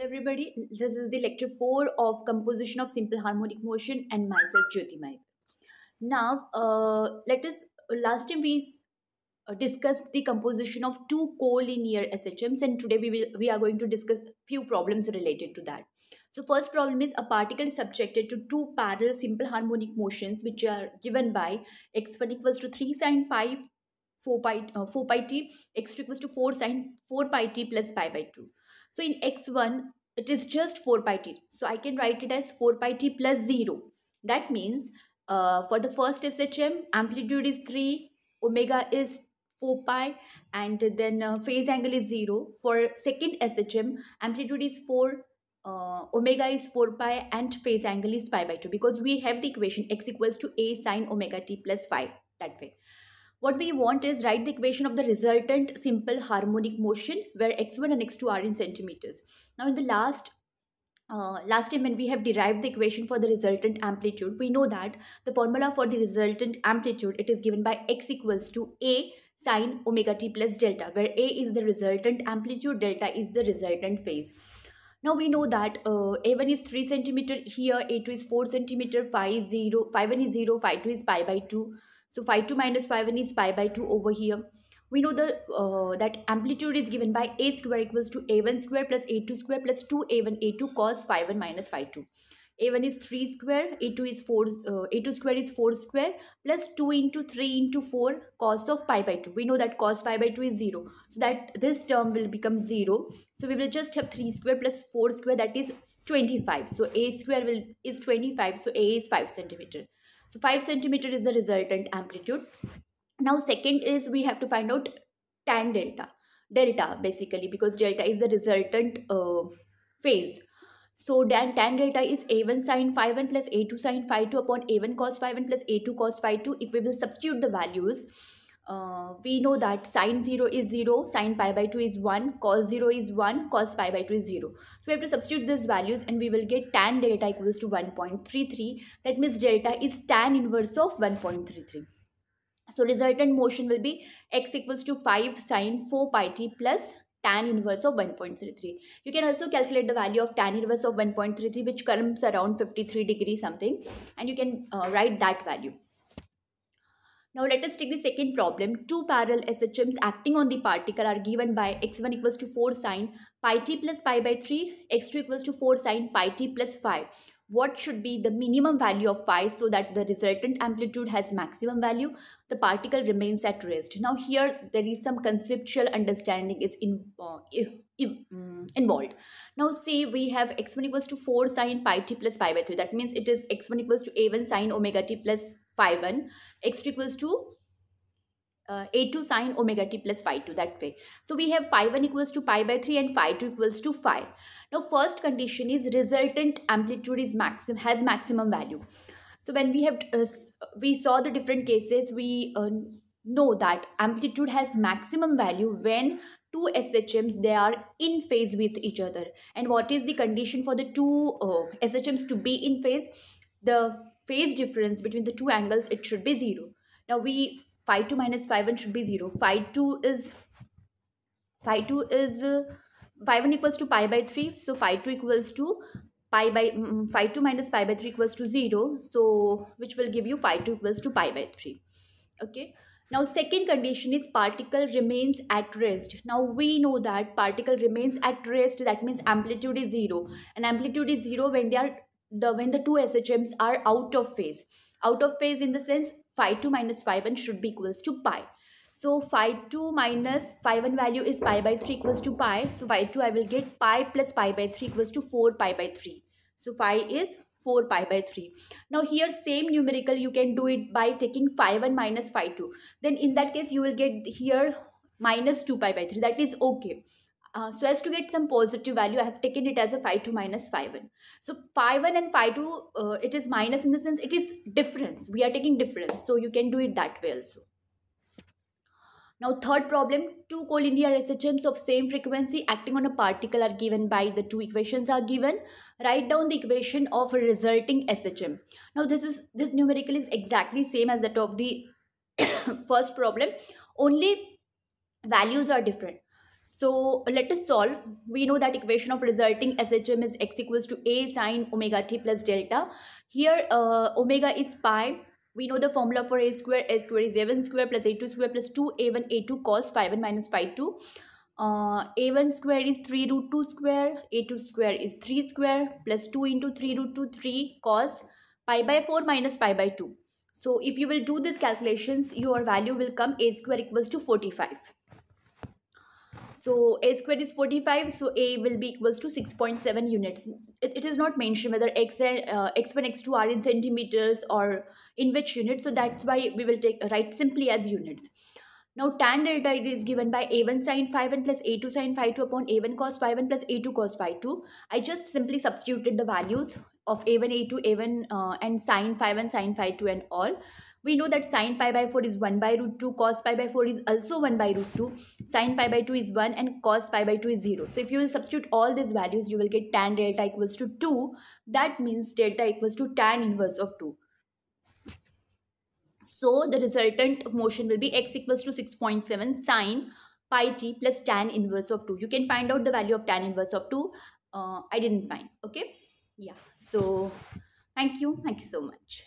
Everybody, this is the lecture 4 of composition of simple harmonic motion and myself Jyoti Mai. Now, let us last time discussed the composition of two collinear SHMs, and today we are going to discuss few problems related to that. So first problem is a particle is subjected to two parallel simple harmonic motions which are given by x1 equals to 3 sine pi 4 pi t, x2 equals to 4 sine 4 pi t plus pi by 2. So in x1 it is just 4 pi t, so I can write it as 4 pi t plus 0. That means for the first SHM, amplitude is 3, omega is 4 pi, and then phase angle is 0. For second SHM, amplitude is 4, omega is 4 pi, and phase angle is pi by 2, because we have the equation x equals to a sine omega t plus 5 that way. What we want is write the equation of the resultant simple harmonic motion where x1 and x2 are in centimeters. Now in the last time when we have derived the equation for the resultant amplitude, we know that the formula for the resultant amplitude, it is given by x equals to a sine omega t plus delta, where a is the resultant amplitude, delta is the resultant phase. Now we know that a1 is 3 centimeter here, a2 is 4 centimeter, phi is 0, phi1 is 0, phi2 is pi by 2. So phi2 minus phi1 is pi by 2 over here. We know that amplitude is given by a square equals to a1 square plus a2 square plus 2a1 a2 cos phi1 minus phi2. a1 is 3 square, a2 is 4, a2 square is 4 square plus 2 into 3 into 4 cos of pi by 2. We know that cos pi by 2 is 0. So that this term will become 0. So we will just have 3 square plus 4 square, that is 25. So a square is 25. So a is 5 centimeter. So 5 centimeter is the resultant amplitude. Now second is we have to find out tan delta. Delta basically, because delta is the resultant phase. So tan delta is a1 sin phi1 plus a2 sin phi2 upon a1 cos phi1 plus a2 cos phi2. If we will substitute the values, we know that sin 0 is 0, sin pi by 2 is 1, cos 0 is 1, cos pi by 2 is 0. So we have to substitute these values and we will get tan delta equals to 1.33. That means delta is tan inverse of 1.33. So resultant motion will be x equals to 5 sine 4 pi t plus tan inverse of 1.33. You can also calculate the value of tan inverse of 1.33, which comes around 53 degrees something, and you can write that value. Now let us take the second problem. Two parallel SHMs acting on the particle are given by x1 equals to 4 sine pi t plus pi by 3, x2 equals to 4 sine pi t plus 5. What should be the minimum value of phi so that the resultant amplitude has maximum value? The particle remains at rest. Now here there is some conceptual understanding is involved. Now say we have x1 equals to 4 sine pi t plus pi by 3. That means it is x1 equals to a1 sine omega t plus phi 1, x2 equals to a2 sine omega t plus phi 2, that way. So we have phi 1 equals to pi by 3 and phi 2 equals to phi. Now first condition is resultant amplitude is has maximum value. So when we have we saw the different cases, we know that amplitude has maximum value when two SHMs, they are in phase with each other. And what is the condition for the two SHMs to be in phase? The phase difference between the two angles, it should be 0. Now phi 2 minus phi 1 should be 0. Phi 2 is phi 1 equals to pi by 3. So phi 2 equals to phi 2 minus pi by 3 equals to 0. So which will give you phi 2 equals to pi by 3. Okay. Now second condition is particle remains at rest. Now we know that particle remains at rest, that means amplitude is 0. And amplitude is 0 when when the two SHMs are out of phase. Out of phase in the sense phi 2 minus phi 1 should be equals to pi. So phi 2 minus phi 1 value is pi by 3 equals to pi. So phi 2 I will get pi plus pi by 3 equals to 4 pi by 3. So phi is 4 pi by 3. Now here same numerical you can do it by taking phi 1 minus phi 2. Then in that case you will get here minus 2 pi by 3. That is okay. So as to get some positive value, I have taken it as a phi 2 minus phi 1. So phi 1 and phi 2, it is minus in the sense it is difference. We are taking difference. So you can do it that way also. Now third problem, two collinear SHMs of same frequency acting on a particle are given by the two equations are given. Write down the equation of a resulting SHM. Now this numerical is exactly same as that of the first problem. Only values are different. So let us solve. We know that equation of resulting SHM is x equals to a sine omega t plus delta. Here omega is pi. We know the formula for a square. A square is a1 square plus a2 square plus 2a1 a2 cos phi 1 minus phi 2. A1 square is 3 root 2 square. A2 square is 3 square plus 2 into 3 root 2 3 cos pi by 4 minus pi by 2. So if you will do these calculations, your value will come a square equals to 45. So a square is 45, so a will be equals to 6.7 units. It is not mentioned whether x1, x2 are in centimeters or in which unit. So that's why we will write simply as units. Now tan delta it is given by a1 sin phi 1 plus a2 sin phi 2 upon a1 cos phi 1 plus a2 cos phi 2. I just simply substituted the values of a1, a2, a1 and sin phi 1, sin phi 2 and all. We know that sin pi by 4 is 1 by root 2, cos pi by 4 is also 1 by root 2, sin pi by 2 is 1 and cos pi by 2 is 0. So if you will substitute all these values, you will get tan delta equals to 2. That means delta equals to tan inverse of 2. So the resultant motion will be x equals to 6.7 sine pi t plus tan inverse of 2. You can find out the value of tan inverse of 2. I didn't find. Okay. Yeah. So thank you. Thank you so much.